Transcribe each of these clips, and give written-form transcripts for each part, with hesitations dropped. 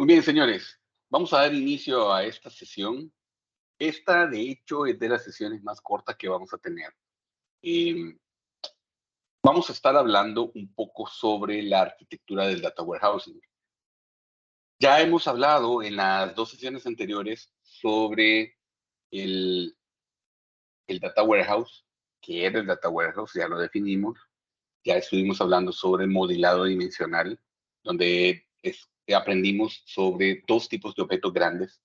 Muy bien, señores, vamos a dar inicio a esta sesión. Esta, de hecho, es de las sesiones más cortas que vamos a tener. Em, Vamos a estar hablando un poco sobre la arquitectura del data warehousing. Ya hemos hablado en las dos sesiones anteriores sobre el, el data warehouse, que era el data warehouse, ya lo definimos. Ya estuvimos hablando sobre el modelado dimensional, donde aprendimos sobre dos tipos de objetos grandes.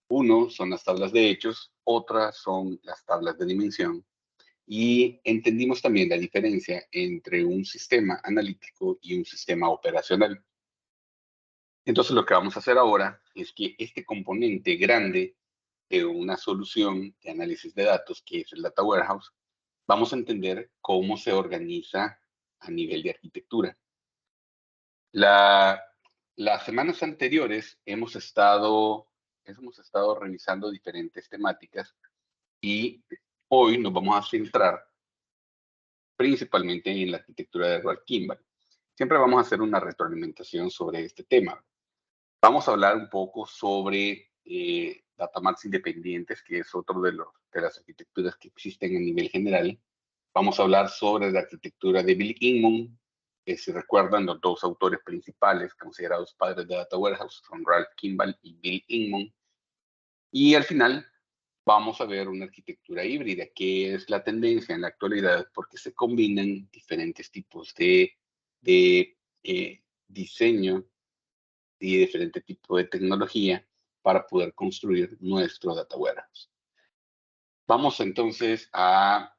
Uno son las tablas de hechos, otras son las tablas de dimensión. Y entendimos también la diferencia entre un sistema analítico y un sistema operacional. Entonces lo que vamos a hacer ahora es que este componente grande de una solución de análisis de datos, que es el Data Warehouse, vamos a entender cómo se organiza a nivel de arquitectura. La, las semanas anteriores hemos estado revisando diferentes temáticas y hoy nos vamos a centrar principalmente en la arquitectura de Ralph Kimball. Siempre vamos a hacer una retroalimentación sobre este tema. Vamos a hablar un poco sobre datamats independientes, que es otro de las arquitecturas que existen a nivel general. Vamos a hablar sobre la arquitectura de Bill Inman, que si recuerdan, los dos autores principales considerados padres de Data Warehouse son Ralph Kimball y Bill Inman. Y al final vamos a ver una arquitectura híbrida, que es la tendencia en la actualidad porque se combinan diferentes tipos de diseño y diferente tipo de tecnología para poder construir nuestro data warehouse. Vamos entonces a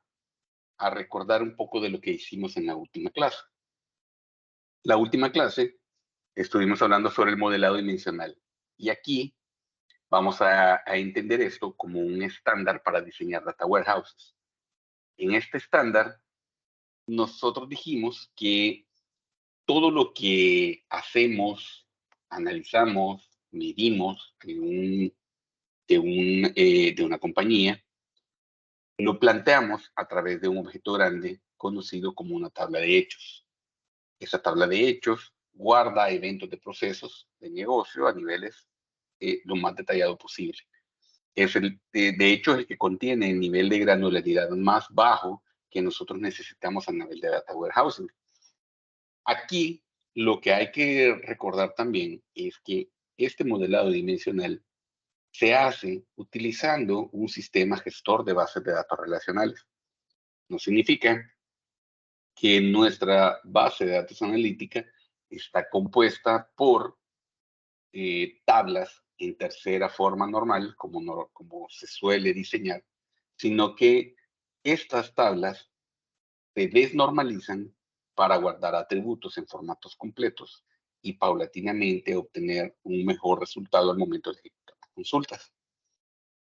recordar un poco de lo que hicimos en la última clase. La última clase estuvimos hablando sobre el modelado dimensional y aquí vamos a entender esto como un estándar para diseñar data warehouses. En este estándar, nosotros dijimos que todo lo que hacemos, analizamos, medimos de una compañía, lo planteamos a través de un objeto grande conocido como una tabla de hechos. Esa tabla de hechos guarda eventos de procesos de negocio a niveles lo más detallado posible. De hecho, es el que contiene el nivel de granularidad más bajo que nosotros necesitamos a nivel de data warehousing. Aquí lo que hay que recordar también es que este modelado dimensional se hace utilizando un sistema gestor de bases de datos relacionales. No significa que nuestra base de datos analítica está compuesta por tablas en tercera forma normal, como se suele diseñar, sino que estas tablas se desnormalizan para guardar atributos en formatos completos y paulatinamente obtener un mejor resultado al momento de ejecutar consultas.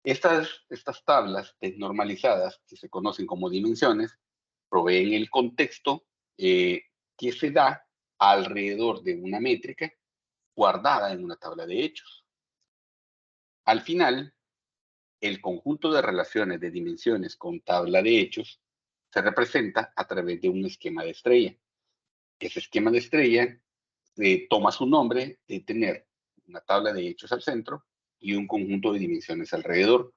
Estas tablas desnormalizadas, que se conocen como dimensiones, proveen el contexto que se da alrededor de una métrica guardada en una tabla de hechos. Al final, el conjunto de relaciones de dimensiones con tabla de hechos se representa a través de un esquema de estrella. Ese esquema de estrella toma su nombre de tener una tabla de hechos al centro y un conjunto de dimensiones alrededor.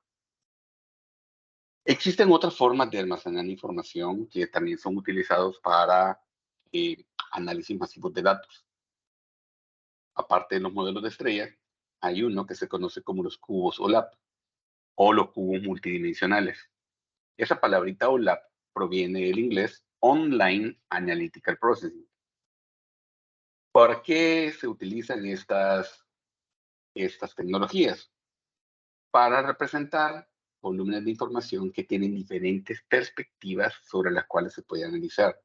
Existen otras formas de almacenar información que también son utilizados para análisis masivos de datos. Aparte de los modelos de estrellas, hay uno que se conoce como los cubos OLAP o los cubos multidimensionales. Esa palabrita OLAP proviene del inglés Online Analytical Processing. ¿Para qué se utilizan estas tecnologías? Para representar volúmenes de información que tienen diferentes perspectivas sobre las cuales se puede analizar.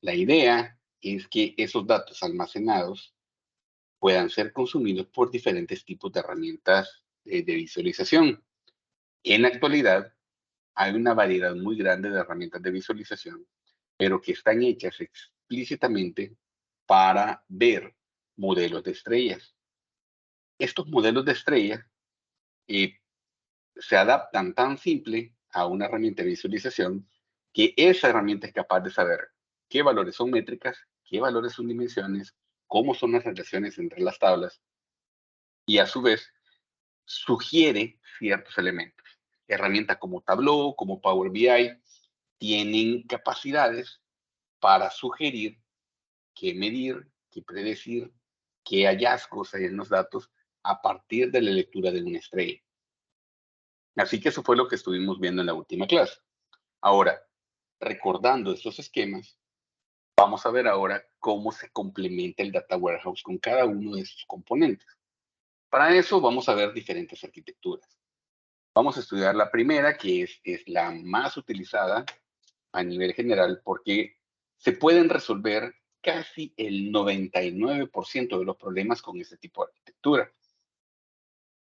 La idea es que esos datos almacenados puedan ser consumidos por diferentes tipos de herramientas de visualización. En la actualidad, hay una variedad muy grande de herramientas de visualización, pero que están hechas explícitamente para ver modelos de estrellas. Estos modelos de estrellas eh, se adaptan tan simple a una herramienta de visualización que esa herramienta es capaz de saber qué valores son métricas, qué valores son dimensiones, cómo son las relaciones entre las tablas y a su vez sugiere ciertos elementos. Herramientas como Tableau, como Power BI, tienen capacidades para sugerir qué medir, qué predecir, qué hallazgos hay en los datos a partir de la lectura de una estrella. Así que eso fue lo que estuvimos viendo en la última clase. Ahora, recordando estos esquemas, vamos a ver ahora cómo se complementa el Data Warehouse con cada uno de sus componentes. Para eso vamos a ver diferentes arquitecturas. Vamos a estudiar la primera, que es la más utilizada a nivel general, porque se pueden resolver casi el 99% de los problemas con este tipo de arquitectura.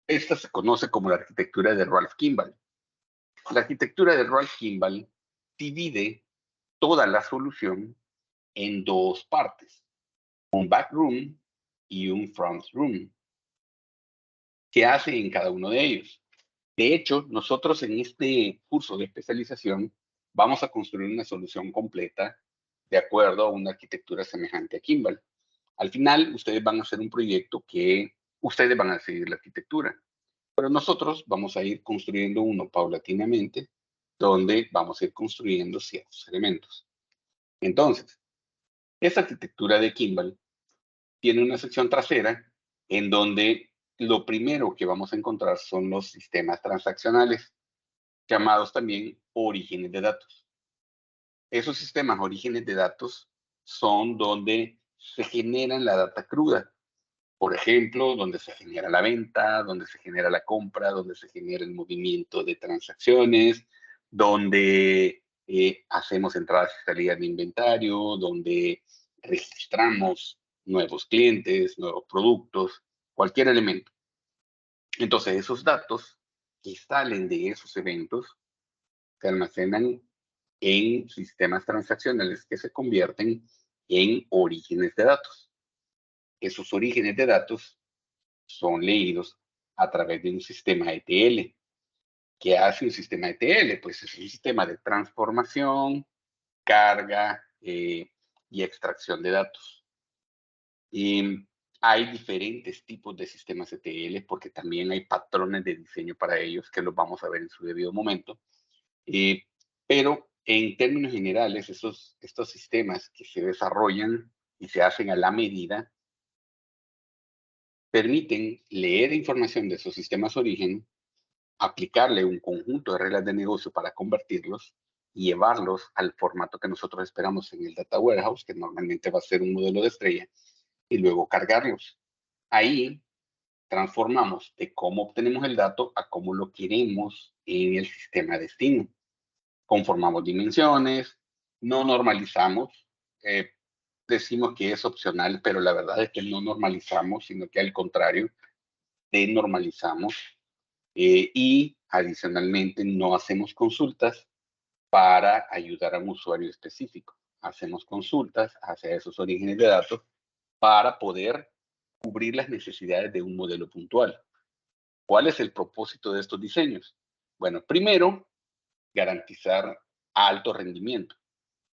Esta se conoce como la arquitectura de Ralph Kimball. La arquitectura de Ralph Kimball divide toda la solución en dos partes, un backroom y un front room. ¿Qué hace en cada uno de ellos? De hecho, nosotros en este curso de especialización vamos a construir una solución completa de acuerdo a una arquitectura semejante a Kimball. Al final, ustedes van a hacer un proyecto que ustedes van a seguir la arquitectura, pero nosotros vamos a ir construyendo uno paulatinamente, donde vamos a ir construyendo ciertos elementos. Entonces, esta arquitectura de Kimball tiene una sección trasera en donde lo primero que vamos a encontrar son los sistemas transaccionales, llamados también orígenes de datos. Esos sistemas orígenes de datos son donde se generan la data cruda. Por ejemplo, donde se genera la venta, donde se genera la compra, donde se genera el movimiento de transacciones, donde hacemos entradas y salidas de inventario, donde registramos nuevos clientes, nuevos productos, cualquier elemento. Entonces, esos datos que salen de esos eventos se almacenan en sistemas transaccionales que se convierten en orígenes de datos. Esos orígenes de datos son leídos a través de un sistema ETL. ¿Qué hace un sistema ETL? Pues es un sistema de transformación, carga y extracción de datos. Y hay diferentes tipos de sistemas ETL porque también hay patrones de diseño para ellos que los vamos a ver en su debido momento. Pero en términos generales, estos sistemas que se desarrollan y se hacen a la medida permiten leer información de esos sistemas origen, aplicarle un conjunto de reglas de negocio para convertirlos y llevarlos al formato que nosotros esperamos en el Data Warehouse, que normalmente va a ser un modelo de estrella, y luego cargarlos. Ahí transformamos de cómo obtenemos el dato a cómo lo queremos en el sistema destino. Conformamos dimensiones, no normalizamos, decimos que es opcional, pero la verdad es que no normalizamos, sino que al contrario, denormalizamos y adicionalmente no hacemos consultas para ayudar a un usuario específico. Hacemos consultas hacia esos orígenes de datos para poder cubrir las necesidades de un modelo puntual. ¿Cuál es el propósito de estos diseños? Bueno, primero, garantizar alto rendimiento.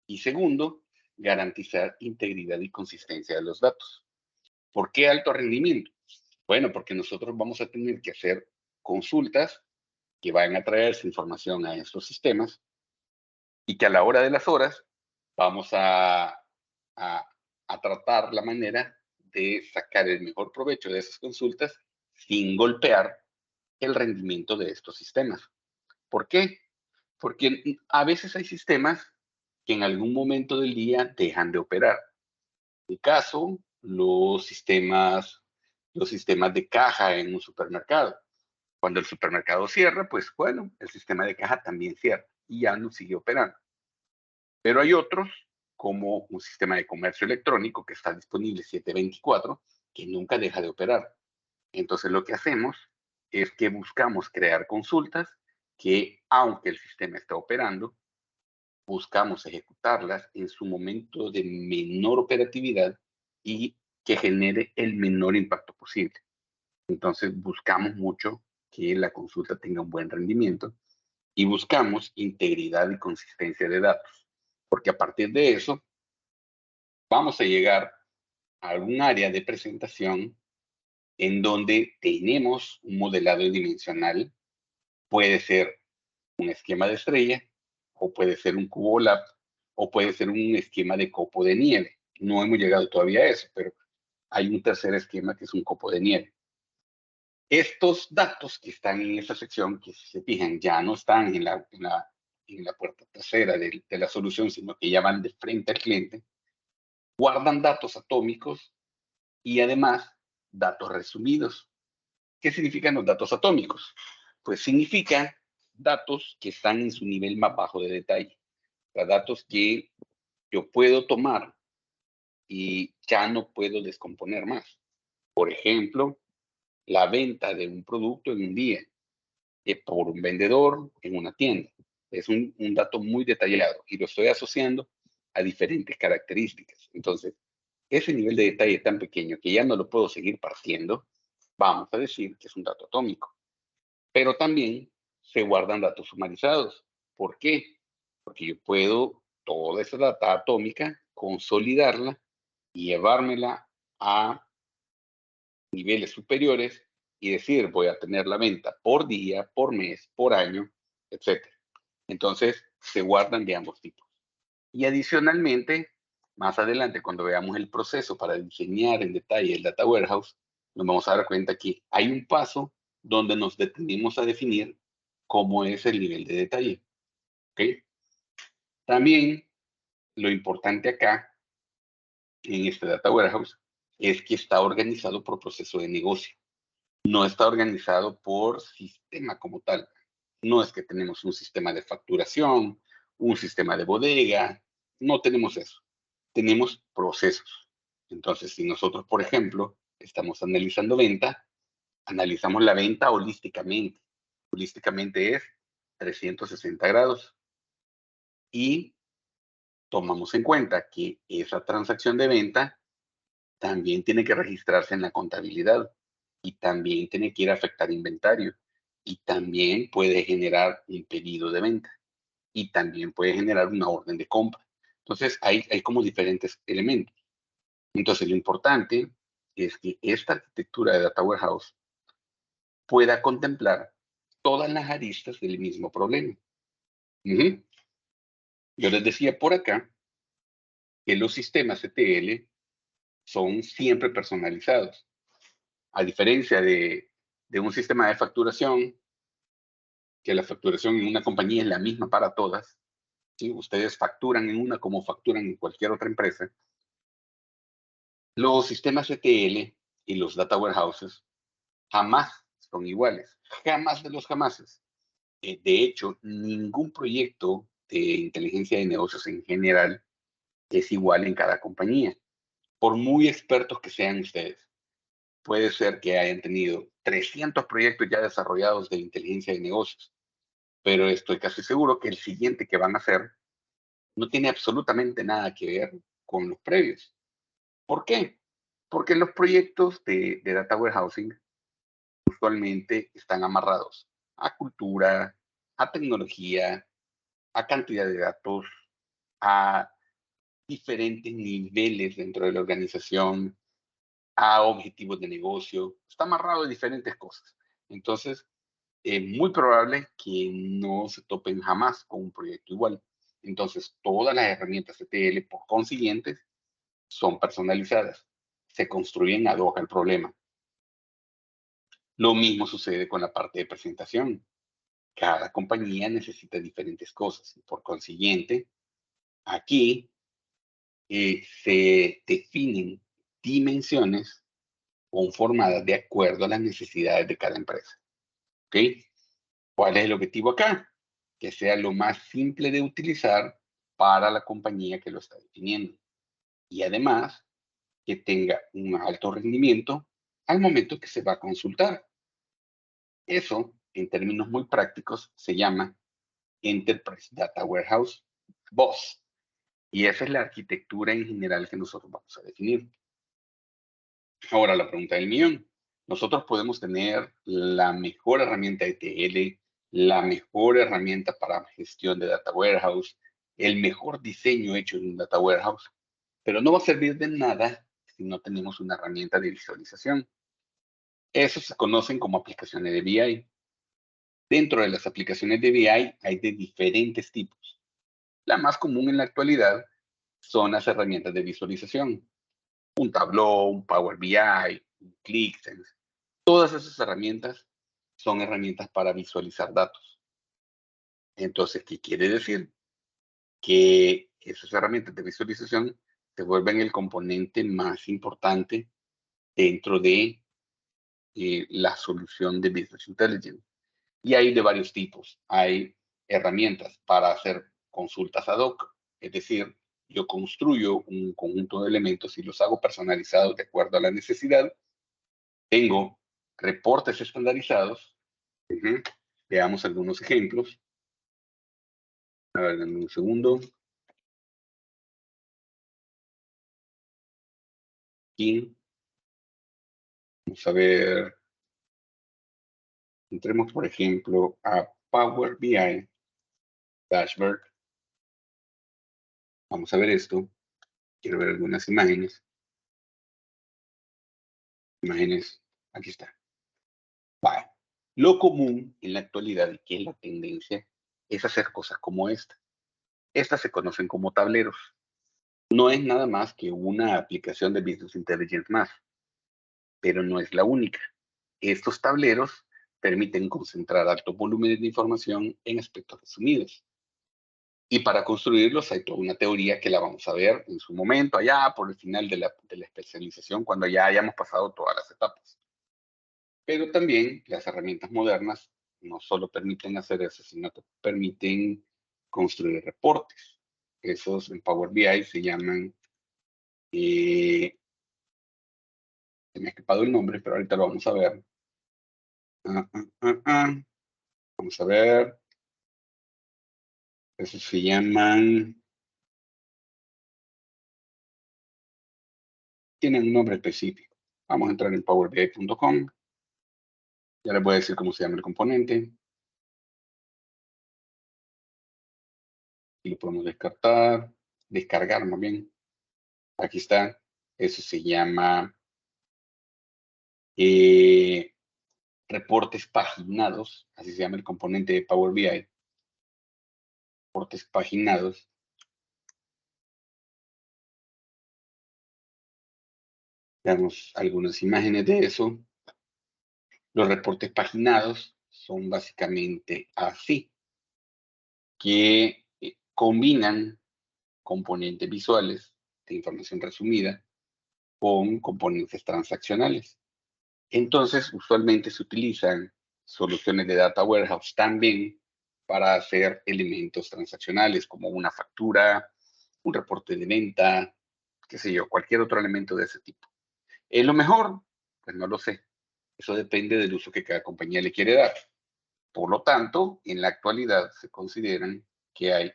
Y segundo, garantizar integridad y consistencia de los datos. ¿Por qué alto rendimiento? Bueno, porque nosotros vamos a tener que hacer consultas que vayan a traer esa información a estos sistemas y que a la hora de las horas vamos a tratar la manera de sacar el mejor provecho de esas consultas sin golpear el rendimiento de estos sistemas. ¿Por qué? Porque a veces hay sistemas que en algún momento del día dejan de operar. En caso, los sistemas de caja en un supermercado. Cuando el supermercado cierra, pues bueno, el sistema de caja también cierra y ya no sigue operando. Pero hay otros, como un sistema de comercio electrónico que está disponible 7/24, que nunca deja de operar. Entonces lo que hacemos es que buscamos crear consultas que, aunque el sistema está operando, buscamos ejecutarlas en su momento de menor operatividad y que genere el menor impacto posible. Entonces buscamos mucho que la consulta tenga un buen rendimiento y buscamos integridad y consistencia de datos, porque a partir de eso vamos a llegar a algún área de presentación en donde tenemos un modelado dimensional. Puede ser un esquema de estrella, o puede ser un cubo lab, o puede ser un esquema de copo de nieve. No hemos llegado todavía a eso, pero hay un tercer esquema que es un copo de nieve. Estos datos que están en esa sección, que si se fijan, ya no están en la puerta trasera de la solución, sino que ya van de frente al cliente, guardan datos atómicos y además datos resumidos. ¿Qué significan los datos atómicos? Pues significa datos que están en su nivel más bajo de detalle. O sea, datos que yo puedo tomar y ya no puedo descomponer más. Por ejemplo, la venta de un producto en un día por un vendedor en una tienda. Es un dato muy detallado y lo estoy asociando a diferentes características. Entonces, ese nivel de detalle tan pequeño que ya no lo puedo seguir partiendo, vamos a decir que es un dato atómico. Pero también se guardan datos sumarizados. ¿Por qué? Porque yo puedo toda esa data atómica consolidarla y llevármela a niveles superiores y decir, voy a tener la venta por día, por mes, por año, etcétera. Entonces, se guardan de ambos tipos. Y adicionalmente, más adelante, cuando veamos el proceso para diseñar en detalle el Data Warehouse, nos vamos a dar cuenta que hay un paso donde nos detenemos a definir cómo es el nivel de detalle. ¿Ok? También lo importante acá, en este Data Warehouse, es que está organizado por proceso de negocio. No está organizado por sistema como tal. No es que tenemos un sistema de facturación, un sistema de bodega, no tenemos eso. Tenemos procesos. Entonces, si nosotros, por ejemplo, estamos analizando venta, analizamos la venta holísticamente. Holísticamente es 360 grados y tomamos en cuenta que esa transacción de venta también tiene que registrarse en la contabilidad y también tiene que ir a afectar inventario y también puede generar un pedido de venta y también puede generar una orden de compra. Entonces, hay como diferentes elementos. Entonces, lo importante es que esta arquitectura de Data Warehouse pueda contemplar todas las aristas del mismo problema. Ujú. Yo les decía por acá que los sistemas ETL son siempre personalizados. A diferencia de un sistema de facturación, que la facturación en una compañía es la misma para todas, ¿sí? Ustedes facturan en una como facturan en cualquier otra empresa. Los sistemas ETL y los data warehouses jamás son iguales, jamás de los jamases. De hecho, ningún proyecto de inteligencia de negocios en general es igual en cada compañía, por muy expertos que sean ustedes. Puede ser que hayan tenido 300 proyectos ya desarrollados de inteligencia de negocios, pero estoy casi seguro que el siguiente que van a hacer no tiene absolutamente nada que ver con los previos. ¿Por qué? Porque los proyectos de data warehousing usualmente están amarrados a cultura, a tecnología, a cantidad de datos, a diferentes niveles dentro de la organización, a objetivos de negocio. Está amarrado a diferentes cosas. Entonces, es muy probable que no se topen jamás con un proyecto igual. Entonces, todas las herramientas ETL, por consiguiente, son personalizadas. Se construyen ad hoc al problema. Lo mismo sucede con la parte de presentación. Cada compañía necesita diferentes cosas. Por consiguiente, aquí se definen dimensiones conformadas de acuerdo a las necesidades de cada empresa. ¿Ok? ¿Cuál es el objetivo acá? Que sea lo más simple de utilizar para la compañía que lo está definiendo. Y además, que tenga un alto rendimiento al momento que se va a consultar. Eso, en términos muy prácticos, se llama Enterprise Data Warehouse BOSS. Y esa es la arquitectura en general que nosotros vamos a definir. Ahora, la pregunta del millón. Nosotros podemos tener la mejor herramienta de ETL, la mejor herramienta para gestión de Data Warehouse, el mejor diseño hecho en un Data Warehouse, pero no va a servir de nada si no tenemos una herramienta de visualización. Esos se conocen como aplicaciones de BI. Dentro de las aplicaciones de BI hay de diferentes tipos. La más común en la actualidad son las herramientas de visualización. Un Tableau, un Power BI, un ClickSense. Todas esas herramientas son herramientas para visualizar datos. Entonces, ¿qué quiere decir? Que esas herramientas de visualización se vuelven el componente más importante dentro de la solución de Business Intelligence. Y hay de varios tipos. Hay herramientas para hacer consultas ad hoc, es decir, yo construyo un conjunto de elementos y los hago personalizados de acuerdo a la necesidad. Tengo reportes estandarizados. Veamos algunos ejemplos. A ver, dame un segundo. Aquí. Vamos a ver. Entremos, por ejemplo, a Power BI Dashboard. Vamos a ver esto. Quiero ver algunas imágenes. Imágenes. Aquí está. Vale. Lo común en la actualidad, y que es la tendencia, es hacer cosas como esta. Estas se conocen como tableros. No es nada más que una aplicación de Business Intelligence más, pero no es la única. Estos tableros permiten concentrar altos volúmenes de información en aspectos resumidos. Y para construirlos hay toda una teoría que la vamos a ver en su momento, allá por el final de la especialización, cuando ya hayamos pasado todas las etapas. Pero también las herramientas modernas no solo permiten hacer eso, sino que permiten construir reportes. Esos en Power BI se llaman, se me ha escapado el nombre, pero ahorita lo vamos a ver. Ah, ah, ah, ah. Vamos a ver. Esos se llaman, tienen un nombre específico. Vamos a entrar en powerbi.com. Ya les voy a decir cómo se llama el componente. Y lo podemos descargar más bien. Aquí está. Eso se llama reportes paginados, así se llama el componente de Power BI, reportes paginados. Veamos algunas imágenes de eso. Los reportes paginados son básicamente así, que combinan componentes visuales de información resumida con componentes transaccionales. Entonces, usualmente se utilizan soluciones de data warehouse también para hacer elementos transaccionales como una factura, un reporte de venta, qué sé yo, cualquier otro elemento de ese tipo. ¿Es lo mejor? Pues no lo sé. Eso depende del uso que cada compañía le quiere dar. Por lo tanto, en la actualidad se consideran que hay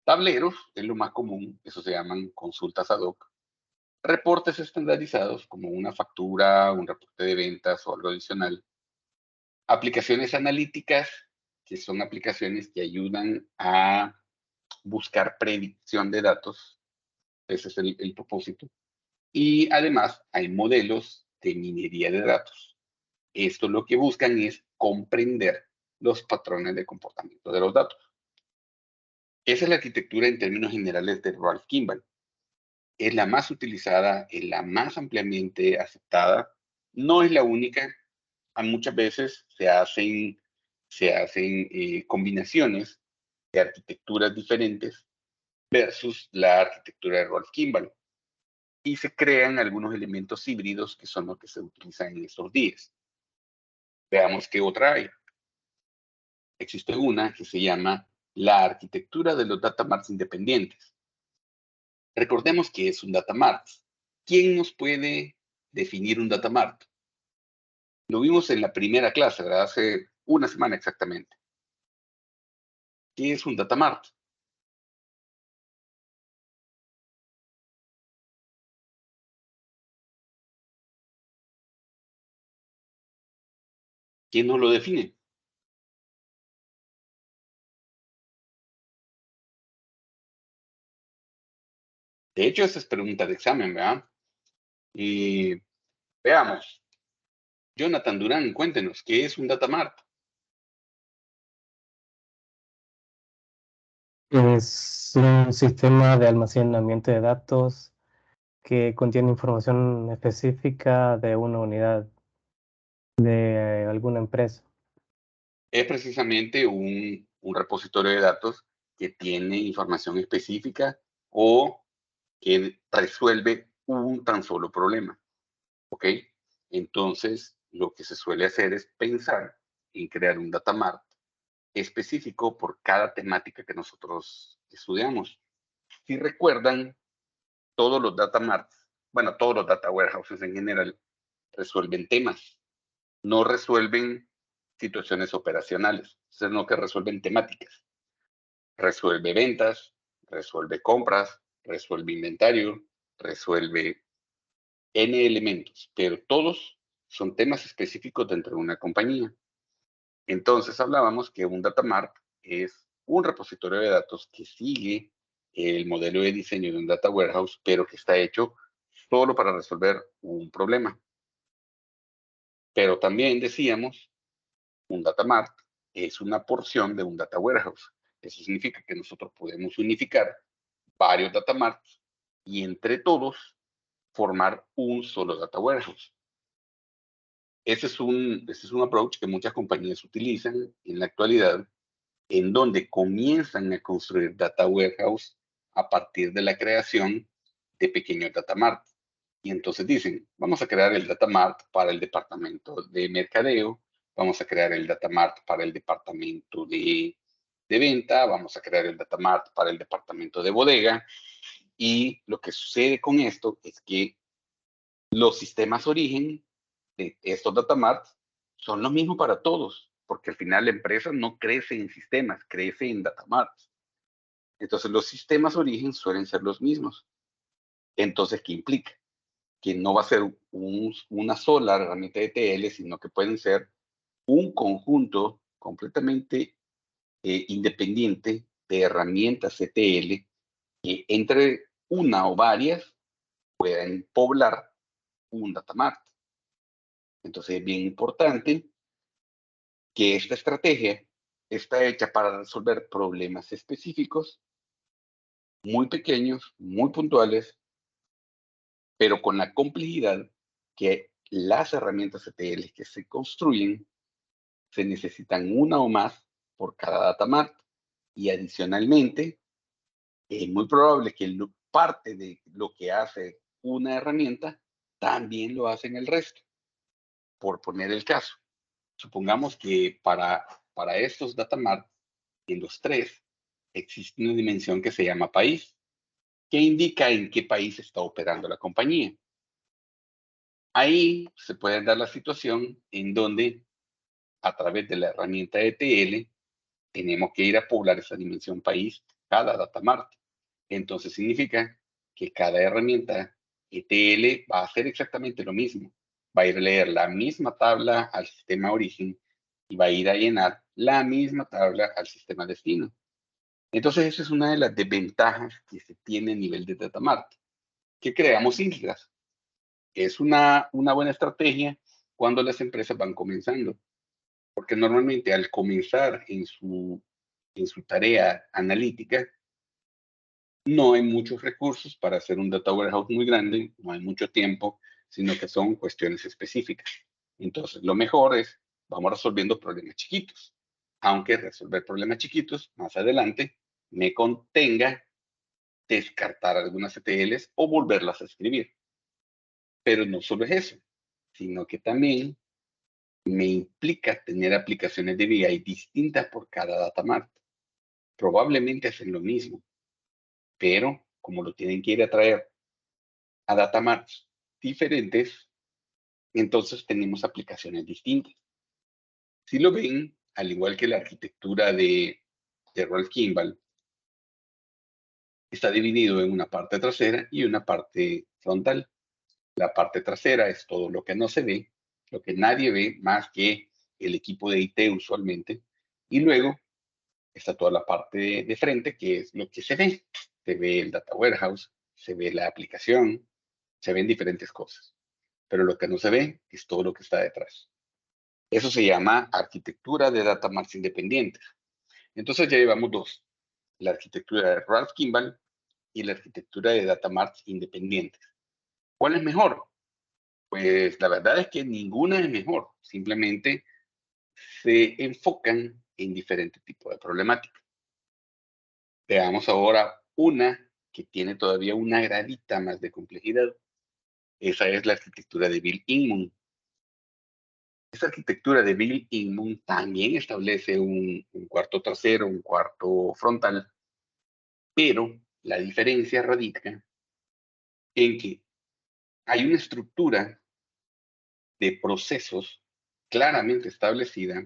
tableros, es lo más común, eso se llaman consultas ad hoc, reportes estandarizados como una factura, un reporte de ventas o algo adicional, aplicaciones analíticas, que son aplicaciones que ayudan a buscar predicción de datos, ese es el propósito. Y además hay modelos de minería de datos. Esto lo que buscan es comprender los patrones de comportamiento de los datos. Esa es la arquitectura en términos generales de Ralph Kimball. Es la más utilizada, es la más ampliamente aceptada, no es la única. Muchas veces se hacen combinaciones de arquitecturas diferentes versus la arquitectura de Rolf Kimball. Y se crean algunos elementos híbridos que son los que se utilizan en estos días. Veamos qué otra hay. Existe una que se llama la arquitectura de los data marts independientes. Recordemos que es un data mart. ¿Quién nos puede definir un data mart? Lo vimos en la primera clase, ¿verdad? Hace una semana exactamente. ¿Qué es un data mart? ¿Quién nos lo define? De hecho, esa es pregunta de examen, ¿verdad? Y veamos. Jonathan Durán, cuéntenos, ¿qué es un data mart? Es un sistema de almacenamiento de datos que contiene información específica de una unidad de alguna empresa. Es precisamente un repositorio de datos que tiene información específica o que resuelve un tan solo problema, ¿ok? Entonces, lo que se suele hacer es pensar en crear un data mart específico por cada temática que nosotros estudiamos. Si recuerdan, todos los data marts, bueno, todos los data warehouses en general, resuelven temas, no resuelven situaciones operacionales, sino que resuelven temáticas. Resuelve ventas, resuelve compras, resuelve inventario, resuelve N elementos, pero todos son temas específicos dentro de una compañía. Entonces hablábamos que un data mart es un repositorio de datos que sigue el modelo de diseño de un data warehouse, pero que está hecho solo para resolver un problema. Pero también decíamos, un data mart es una porción de un data warehouse. Eso significa que nosotros podemos unificar varios data marts y entre todos formar un solo data warehouse. Ese es un approach que muchas compañías utilizan en la actualidad, en donde comienzan a construir data warehouse a partir de la creación de pequeños data mart. Y entonces dicen, vamos a crear el data mart para el departamento de mercadeo, vamos a crear el data mart para el departamento de venta, vamos a crear el data mart para el departamento de bodega. Y lo que sucede con esto es que los sistemas origen de estos data marts son los mismos para todos, porque al final la empresa no crece en sistemas, crece en data marts. Entonces los sistemas origen suelen ser los mismos. Entonces, ¿qué implica? Que no va a ser una sola herramienta de ETL, sino que pueden ser un conjunto completamente independiente de herramientas ETL que entre una o varias pueden poblar un data mart. Entonces es bien importante que esta estrategia está hecha para resolver problemas específicos, muy pequeños, muy puntuales, pero con la complejidad que las herramientas ETL que se construyen se necesitan una o más por cada data mart. Y adicionalmente, es muy probable que parte de lo que hace una herramienta también lo hacen el resto. Por poner el caso, supongamos que para estos data mart, en los tres, existe una dimensión que se llama país, que indica en qué país está operando la compañía. Ahí se puede dar la situación en donde, a través de la herramienta ETL, tenemos que ir a poblar esa dimensión país, cada data mart. Entonces significa que cada herramienta ETL va a hacer exactamente lo mismo. Va a ir a leer la misma tabla al sistema origen y va a ir a llenar la misma tabla al sistema destino. Entonces, esa es una de las desventajas que se tiene a nivel de data mart, que creamos islas. Es una buena estrategia cuando las empresas van comenzando, porque normalmente al comenzar en su tarea analítica, no hay muchos recursos para hacer un data warehouse muy grande, no hay mucho tiempo, sino que son cuestiones específicas. Entonces, lo mejor es, vamos resolviendo problemas chiquitos, aunque resolver problemas chiquitos más adelante me contenga descartar algunas ETLs o volverlas a escribir. Pero no solo es eso, sino que también me implica tener aplicaciones de BI distintas por cada data mart. Probablemente hacen lo mismo, pero como lo tienen que ir a traer a data marts diferentes, entonces tenemos aplicaciones distintas. Si lo ven, al igual que la arquitectura de Rolf Kimball, está dividido en una parte trasera y una parte frontal. La parte trasera es todo lo que no se ve, lo que nadie ve más que el equipo de IT usualmente. Y luego está toda la parte de frente, que es lo que se ve. Se ve el data warehouse, se ve la aplicación, se ven diferentes cosas. pero lo que no se ve es todo lo que está detrás. Eso se llama arquitectura de data marts independientes. Entonces ya llevamos dos, la arquitectura de Ralph Kimball y la arquitectura de data marts independientes. ¿Cuál es mejor? Pues la verdad es que ninguna es mejor, simplemente se enfocan en diferentes tipos de problemáticas. Veamos ahora una que tiene todavía una gradita más de complejidad. Esa es la arquitectura de Bill Inman. Esta arquitectura de Bill Inman también establece un cuarto trasero, un cuarto frontal, pero la diferencia radica en que hay una estructura de procesos claramente establecida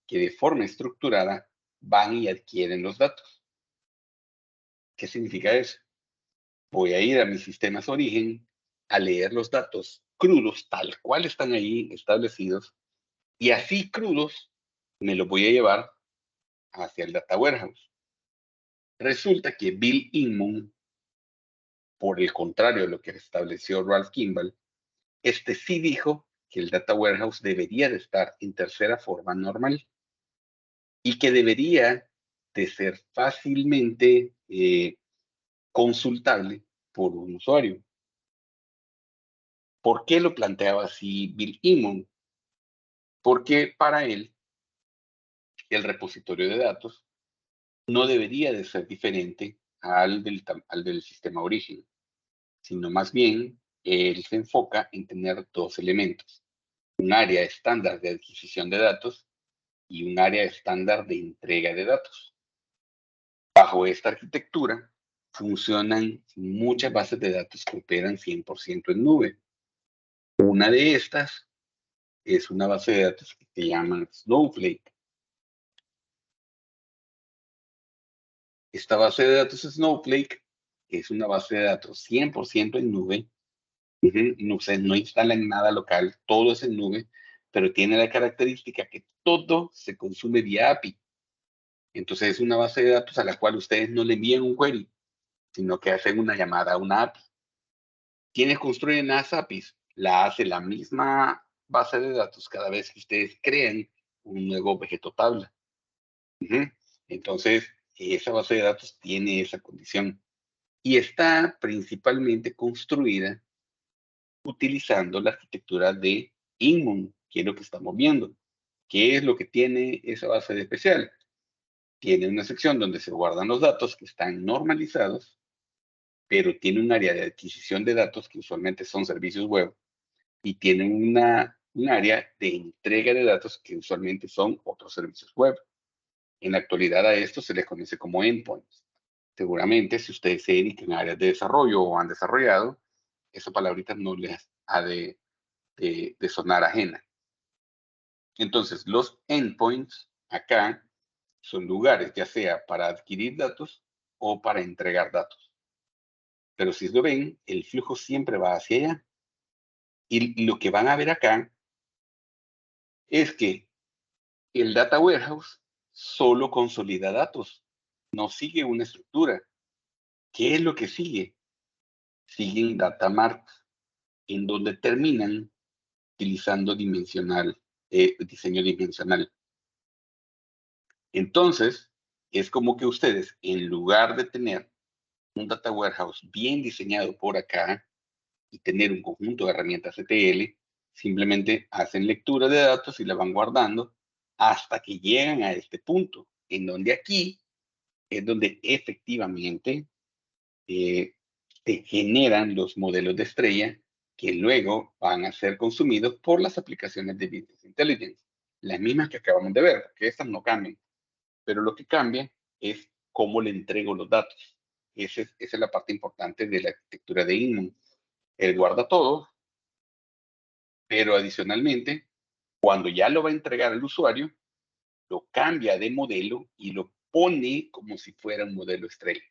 que de forma estructurada van y adquieren los datos. ¿Qué significa eso? Voy a ir a mis sistemas origen a leer los datos crudos tal cual están ahí establecidos y así crudos me los voy a llevar hacia el data warehouse. Resulta que Bill Inman, por el contrario de lo que estableció Ralph Kimball, este sí dijo que el data warehouse debería de estar en tercera forma normal y que debería de ser fácilmente consultable por un usuario. ¿Por qué lo planteaba así Bill Inman? Porque para él el repositorio de datos no debería de ser diferente al del sistema origen, sino más bien él se enfoca en tener dos elementos, un área estándar de adquisición de datos y un área estándar de entrega de datos. Bajo esta arquitectura funcionan muchas bases de datos que operan 100% en nube. Una de estas es una base de datos que se llama Snowflake. Esta base de datos Snowflake es una base de datos 100% en nube. No, no instalan nada local, todo es en nube, pero tiene la característica que todo se consume vía API. Entonces es una base de datos a la cual ustedes no le envían un query, sino que hacen una llamada a una API. ¿Quiénes construyen las APIs? La hace la misma base de datos cada vez que ustedes crean un nuevo objeto tabla. Entonces, esa base de datos tiene esa condición y está principalmente construida utilizando la arquitectura de Inman, que es lo que estamos viendo. ¿Qué es lo que tiene esa base de especial? Tiene una sección donde se guardan los datos que están normalizados, pero tiene un área de adquisición de datos que usualmente son servicios web y tiene un área de entrega de datos que usualmente son otros servicios web. En la actualidad a esto se les conoce como endpoints. Seguramente si ustedes se dedican a áreas de desarrollo o han desarrollado, esa palabrita no les ha de sonar ajena. Entonces, los endpoints acá son lugares ya sea para adquirir datos o para entregar datos. Pero si lo ven, el flujo siempre va hacia allá. Y lo que van a ver acá es que el data warehouse solo consolida datos, no sigue una estructura. ¿Qué es lo que sigue? Siguen data marts, en donde terminan utilizando diseño dimensional. Entonces, es como que ustedes, en lugar de tener un data warehouse bien diseñado por acá y tener un conjunto de herramientas ETL, simplemente hacen lectura de datos y la van guardando hasta que llegan a este punto, en donde aquí es donde efectivamente se generan los modelos de estrella que luego van a ser consumidos por las aplicaciones de Business Intelligence, las mismas que acabamos de ver, porque estas no cambian, pero lo que cambia es cómo le entrego los datos. Esa es la parte importante de la arquitectura de Inman. Él guarda todo, pero adicionalmente, cuando ya lo va a entregar al usuario, lo cambia de modelo y lo pone como si fuera un modelo estrella.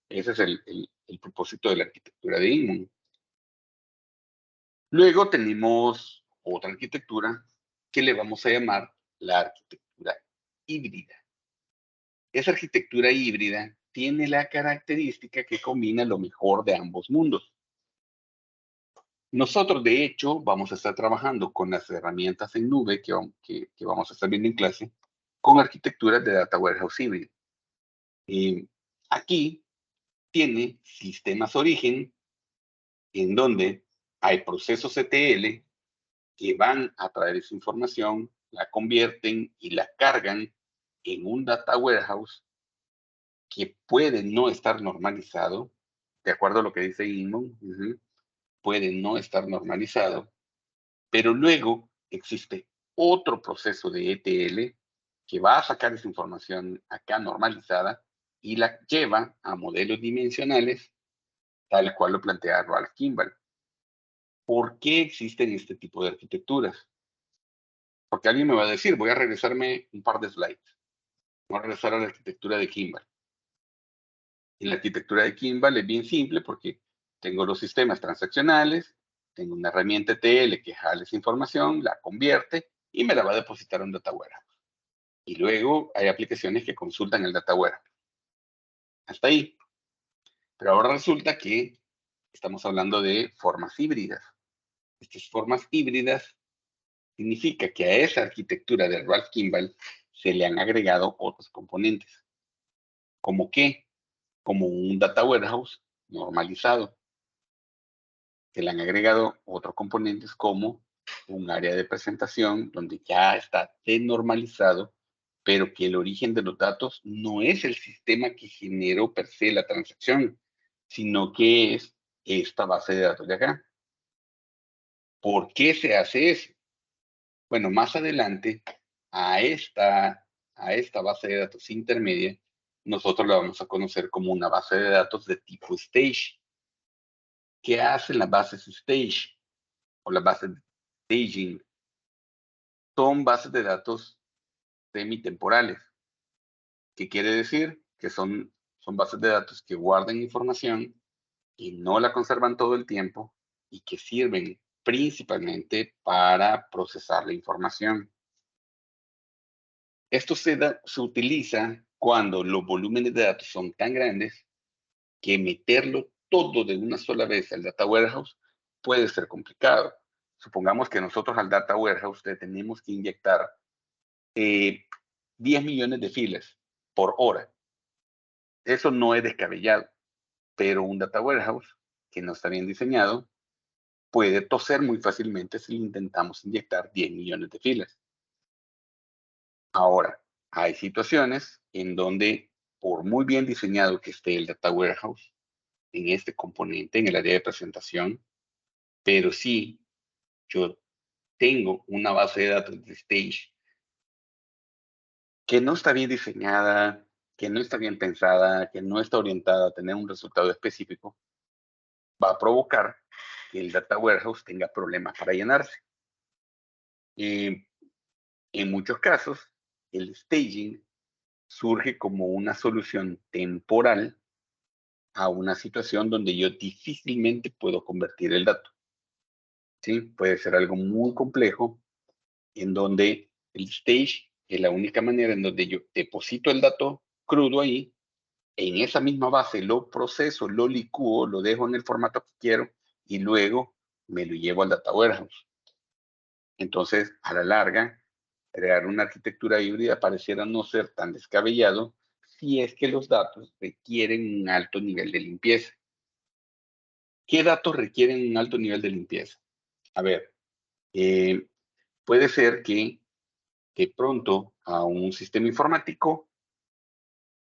Ese es el propósito de la arquitectura de Inman. Luego tenemos otra arquitectura que le vamos a llamar la arquitectura híbrida. Esa arquitectura híbrida tiene la característica que combina lo mejor de ambos mundos. Nosotros, de hecho, vamos a estar trabajando con las herramientas en nube que vamos a estar viendo en clase, con arquitecturas de Data Warehouse híbrido. Aquí tiene sistemas origen, en donde hay procesos ETL que van a traer esa información, la convierten y la cargan en un Data Warehouse que puede no estar normalizado, de acuerdo a lo que dice Inmon, puede no estar normalizado, pero luego existe otro proceso de ETL que va a sacar esa información acá normalizada y la lleva a modelos dimensionales, tal cual lo plantea Ralph Kimball. ¿Por qué existen este tipo de arquitecturas? Porque alguien me va a decir, voy a regresarme un par de slides, voy a regresar a la arquitectura de Kimball. Y la arquitectura de Kimball es bien simple porque tengo los sistemas transaccionales, tengo una herramienta ETL que jala esa información, la convierte y me la va a depositar en un data warehouse. Y luego hay aplicaciones que consultan el data warehouse. Hasta ahí. Pero ahora resulta que estamos hablando de formas híbridas. Estas formas híbridas significa que a esa arquitectura de Ralph Kimball se le han agregado otros componentes. ¿Cómo qué? Como un data warehouse normalizado. Se le han agregado otros componentes como un área de presentación donde ya está denormalizado, pero que el origen de los datos no es el sistema que generó per se la transacción, sino que es esta base de datos de acá. ¿Por qué se hace eso? Bueno, más adelante, a esta base de datos intermedia, nosotros la vamos a conocer como una base de datos de tipo stage. ¿Qué hacen las bases stage o las bases de staging? Son bases de datos semitemporales. ¿Qué quiere decir? Que son bases de datos que guardan información y no la conservan todo el tiempo y que sirven principalmente para procesar la información. Esto se utiliza cuando los volúmenes de datos son tan grandes que meterlo todo de una sola vez al data warehouse puede ser complicado. Supongamos que nosotros al data warehouse le tenemos que inyectar 10 millones de filas por hora. Eso no es descabellado, pero un data warehouse que no está bien diseñado puede toser muy fácilmente si le intentamos inyectar 10 millones de filas. Ahora, hay situaciones en donde, por muy bien diseñado que esté el data warehouse, en este componente, en el área de presentación, pero si yo tengo una base de datos de stage que no está bien diseñada, que no está bien pensada, que no está orientada a tener un resultado específico, va a provocar que el data warehouse tenga problemas para llenarse. Y en muchos casos, el staging surge como una solución temporal a una situación donde yo difícilmente puedo convertir el dato. ¿Sí? Puede ser algo muy complejo en donde el stage es la única manera en donde yo deposito el dato crudo ahí, en esa misma base lo proceso, lo licúo, lo dejo en el formato que quiero y luego me lo llevo al data warehouse. Entonces, a la larga, crear una arquitectura híbrida pareciera no ser tan descabellado si es que los datos requieren un alto nivel de limpieza. ¿Qué datos requieren un alto nivel de limpieza? A ver, eh, puede ser que de pronto a un sistema informático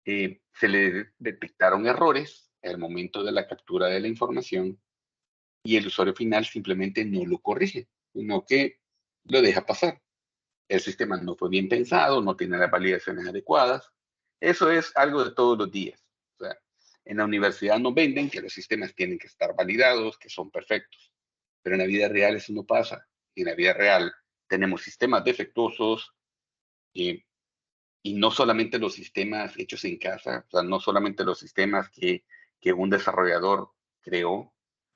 se le detectaron errores al momento de la captura de la información y el usuario final simplemente no lo corrige, sino que lo deja pasar. El sistema no fue bien pensado, no tiene las validaciones adecuadas. Eso es algo de todos los días. O sea, en la universidad nos venden que los sistemas tienen que estar validados, que son perfectos, pero en la vida real eso no pasa. En la vida real tenemos sistemas defectuosos, eh, y no solamente los sistemas hechos en casa, o sea, no solamente los sistemas que un desarrollador creó,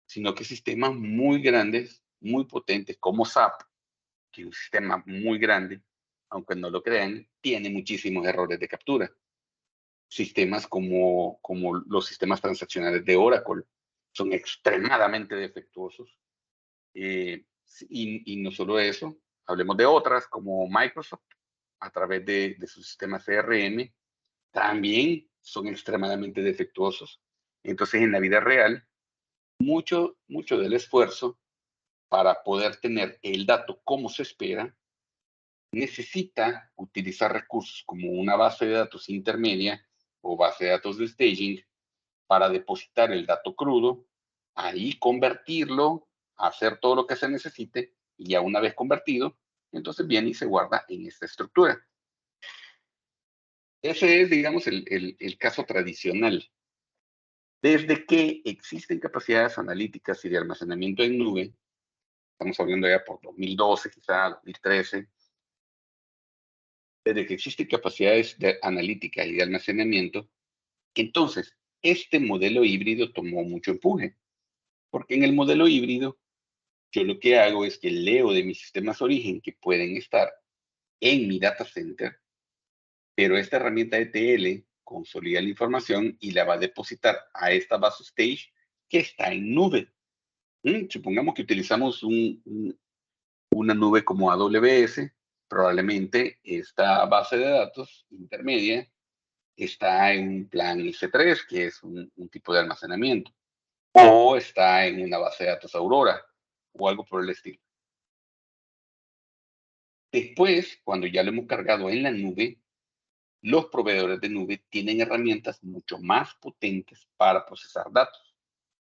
sino que sistemas muy grandes, muy potentes, como SAP, que es un sistema muy grande, aunque no lo crean, tiene muchísimos errores de captura. Sistemas como los sistemas transaccionales de Oracle son extremadamente defectuosos Y no solo eso, hablemos de otras como Microsoft, a través de su sistema CRM, también son extremadamente defectuosos. Entonces, en la vida real, mucho del esfuerzo para poder tener el dato como se espera, necesita utilizar recursos como una base de datos intermedia o base de datos de staging para depositar el dato crudo, ahí convertirlo, hacer todo lo que se necesite, y ya una vez convertido, entonces viene y se guarda en esta estructura. Ese es, digamos, el caso tradicional. Desde que existen capacidades analíticas y de almacenamiento en nube, estamos hablando ya por 2012, quizá 2013, desde que existen capacidades de analítica y de almacenamiento, entonces este modelo híbrido tomó mucho empuje, porque en el modelo híbrido yo lo que hago es que leo de mis sistemas origen que pueden estar en mi data center, pero esta herramienta ETL consolida la información y la va a depositar a esta base stage que está en nube. Supongamos que utilizamos una nube como AWS, probablemente esta base de datos intermedia está en un plan IC3, que es un tipo de almacenamiento, o está en una base de datos Aurora, o algo por el estilo. Después, cuando ya lo hemos cargado en la nube, los proveedores de nube tienen herramientas mucho más potentes para procesar datos.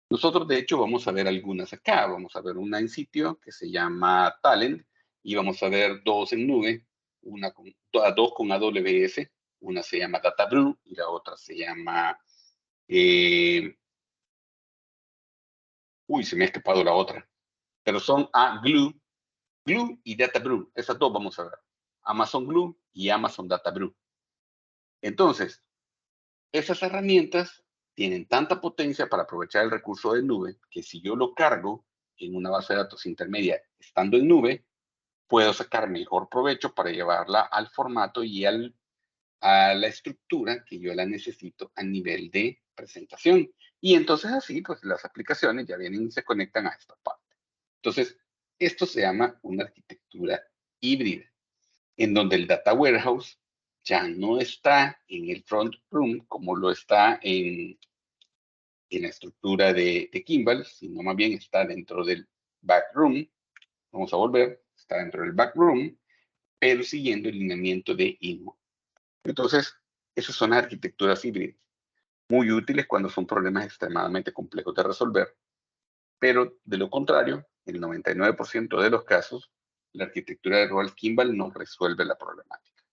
Nosotros, de hecho, vamos a ver algunas acá. Vamos a ver una en sitio que se llama Talent y vamos a ver dos en nube, dos con AWS. Una se llama DataBrew y la otra se llama... se me ha escapado la otra. Pero son Glue y DataBrew. Esas dos vamos a ver. Amazon Glue y Amazon DataBrew. Entonces, esas herramientas tienen tanta potencia para aprovechar el recurso de nube que si yo lo cargo en una base de datos intermedia estando en nube, puedo sacar mejor provecho para llevarla al formato y a la estructura que yo la necesito a nivel de presentación. Y entonces así, pues las aplicaciones ya vienen y se conectan a esta parte. Entonces, esto se llama una arquitectura híbrida, en donde el data warehouse ya no está en el front room como lo está en la estructura de Kimball, sino más bien está dentro del back room. Vamos a volver, está dentro del back room, pero siguiendo el lineamiento de INMO. Entonces, esas son las arquitecturas híbridas, muy útiles cuando son problemas extremadamente complejos de resolver, pero de lo contrario, en el 99% de los casos, la arquitectura de Roald Kimball no resuelve la problemática.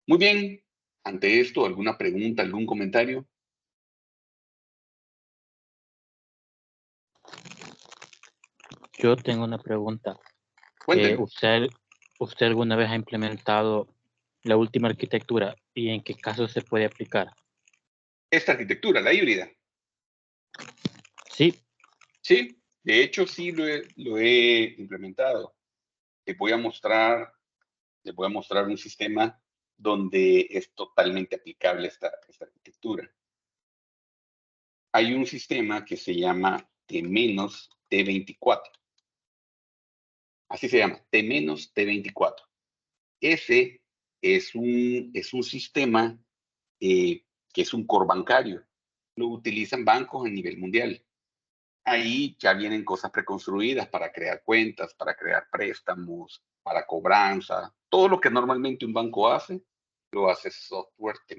Muy bien, ante esto, ¿alguna pregunta, algún comentario? Yo tengo una pregunta. Cuéntenme. ¿Usted alguna vez ha implementado la última arquitectura y en qué casos se puede aplicar? Esta arquitectura, la híbrida, Sí, sí, de hecho sí lo he implementado. Les voy a mostrar un sistema donde es totalmente aplicable esta arquitectura. Hay un sistema que se llama T-T24. Así se llama, T-T24. Ese es un sistema que es un core bancario. Lo utilizan bancos a nivel mundial. Ahí ya vienen cosas preconstruidas para crear cuentas, para crear préstamos, para cobranza. Todo lo que normalmente un banco hace, lo hace software T-.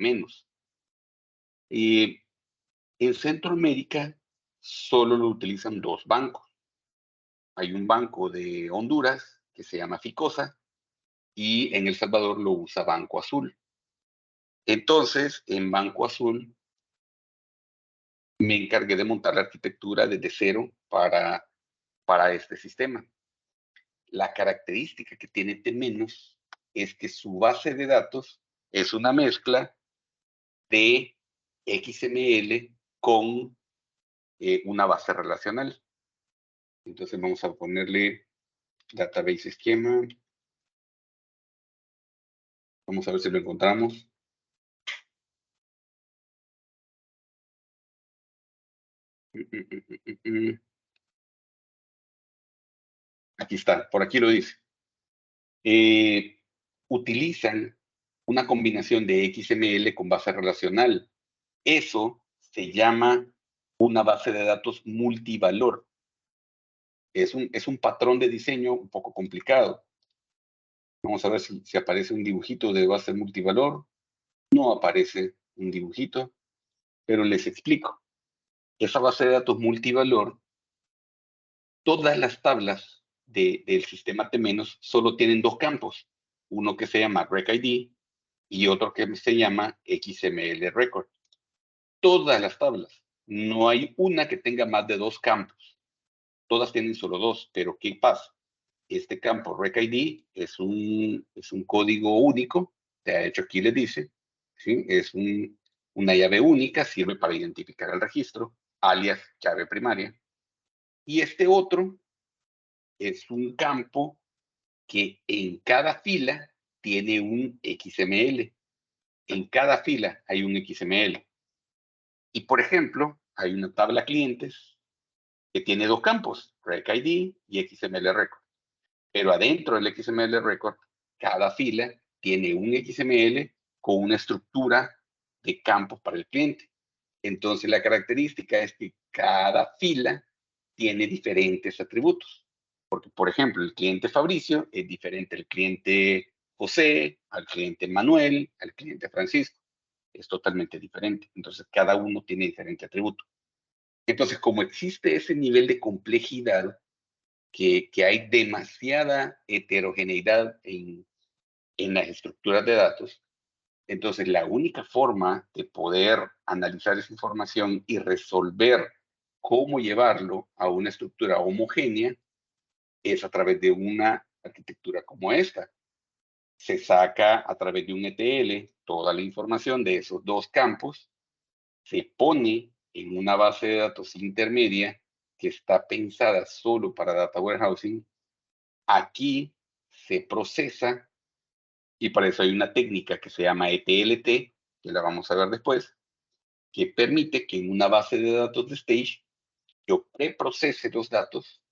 Y en Centroamérica solo lo utilizan dos bancos. Hay un banco de Honduras que se llama Ficosa y en El Salvador lo usa Banco Azul. Entonces, en Banco Azul me encargué de montar la arquitectura desde cero para este sistema. La característica que tiene T- es que su base de datos es una mezcla de XML con una base relacional. Entonces vamos a ponerle database esquema. Vamos a ver si lo encontramos. Aquí está, por aquí lo dice. Utilizan una combinación de XML con base relacional. Eso se llama una base de datos multivalor. Es un patrón de diseño un poco complicado. Vamos a ver si aparece un dibujito de base multivalor. No aparece un dibujito, pero les explico. Esa base de datos multivalor, todas las tablas del sistema T- solo tienen dos campos. Uno que se llama RecID y otro que se llama XML Record. Todas las tablas. No hay una que tenga más de dos campos. Todas tienen solo dos, pero ¿qué pasa? Este campo RecID es un código único. De hecho, aquí les dice, ¿sí? Es una llave única, sirve para identificar el registro, alias llave primaria. Y este otro es un campo que en cada fila tiene un XML. En cada fila hay un XML. Y, por ejemplo, hay una tabla clientes que tiene dos campos, RecID y XML Record. Pero adentro del XML Record, cada fila tiene un XML con una estructura de campos para el cliente. Entonces, la característica es que cada fila tiene diferentes atributos. Porque, por ejemplo, el cliente Fabricio es diferente al cliente José, al cliente Manuel, al cliente Francisco. Es totalmente diferente. Entonces, cada uno tiene diferente atributo. Entonces, como existe ese nivel de complejidad, que hay demasiada heterogeneidad en las estructuras de datos, entonces la única forma de poder analizar esa información y resolver cómo llevarlo a una estructura homogénea es a través de una arquitectura como esta. Se saca a través de un ETL toda la información de esos dos campos, se pone en una base de datos intermedia que está pensada solo para data warehousing. Aquí se procesa, y para eso hay una técnica que se llama ETLT, que la vamos a ver después, que permite que en una base de datos de Stage yo preprocese los datos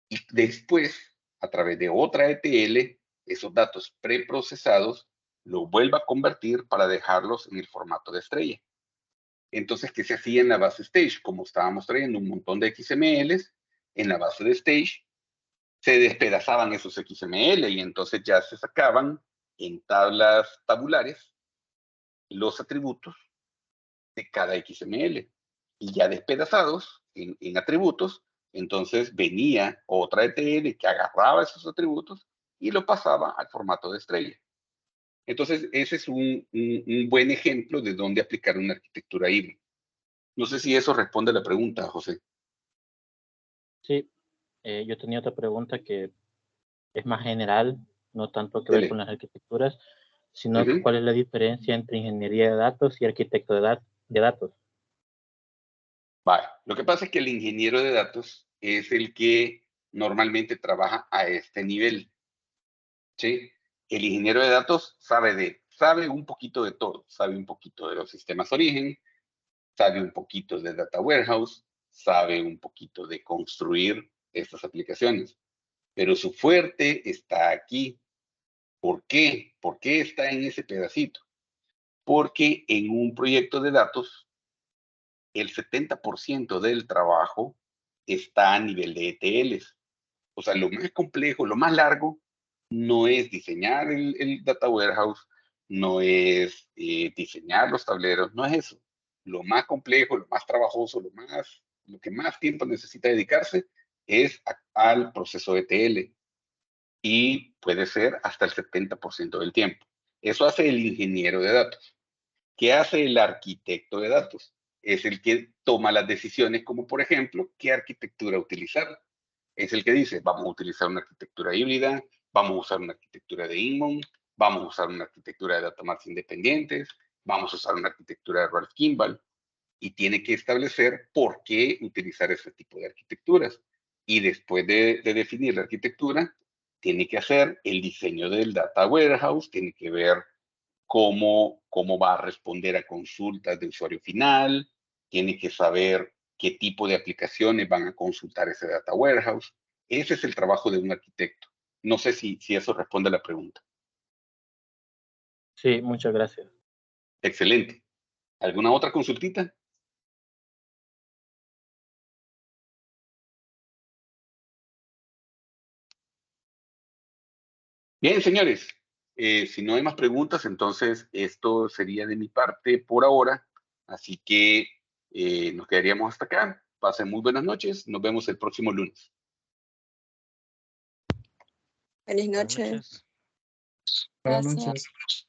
y después, a través de otra ETL, esos datos preprocesados los vuelva a convertir para dejarlos en el formato de estrella. Entonces, ¿qué se hacía en la base Stage? Como estábamos trayendo un montón de XMLs, en la base de Stage se despedazaban esos XML y entonces ya se sacaban en tablas tabulares los atributos de cada XML. Y ya despedazados en atributos, entonces venía otra ETL que agarraba esos atributos y lo pasaba al formato de estrella. Entonces, ese es un buen ejemplo de dónde aplicar una arquitectura híbrida. No sé si eso responde a la pregunta, José. Sí, yo tenía otra pregunta que es más general, no tanto que ver Dele. con las arquitecturas, sino que cuál es la diferencia entre ingeniería de datos y arquitecto de datos. Vale. Lo que pasa es que el ingeniero de datos es el que normalmente trabaja a este nivel. ¿Sí? El ingeniero de datos sabe un poquito de todo. Sabe un poquito de los sistemas origen, sabe un poquito de data warehouse, sabe un poquito de construir estas aplicaciones. Pero su fuerte está aquí. ¿Por qué? ¿Por qué está en ese pedacito? Porque en un proyecto de datos, el 70% del trabajo está a nivel de ETLs. O sea, lo más complejo, lo más largo, no es diseñar el data warehouse, no es diseñar los tableros, no es eso. Lo más complejo, lo más trabajoso, lo que más tiempo necesita dedicarse es al proceso de ETL. Y puede ser hasta el 70% del tiempo. Eso hace el ingeniero de datos. ¿Qué hace el arquitecto de datos? Es el que toma las decisiones, como por ejemplo, qué arquitectura utilizar. Es el que dice, vamos a utilizar una arquitectura híbrida, vamos a usar una arquitectura de Inmon, vamos a usar una arquitectura de data marts independientes, vamos a usar una arquitectura de Ralph Kimball, y tiene que establecer por qué utilizar ese tipo de arquitecturas. Y después de definir la arquitectura, tiene que hacer el diseño del data warehouse, tiene que ver cómo va a responder a consultas de usuario final, tiene que saber qué tipo de aplicaciones van a consultar ese data warehouse. Ese es el trabajo de un arquitecto. No sé si eso responde a la pregunta. Sí, muchas gracias. Excelente. ¿Alguna otra consultita? Bien, señores. Si no hay más preguntas, entonces esto sería de mi parte por ahora. Así que nos quedaríamos hasta acá. Pasen muy buenas noches. Nos vemos el próximo lunes. Feliz Buenas noche. noches. Buenas Gracias. noches.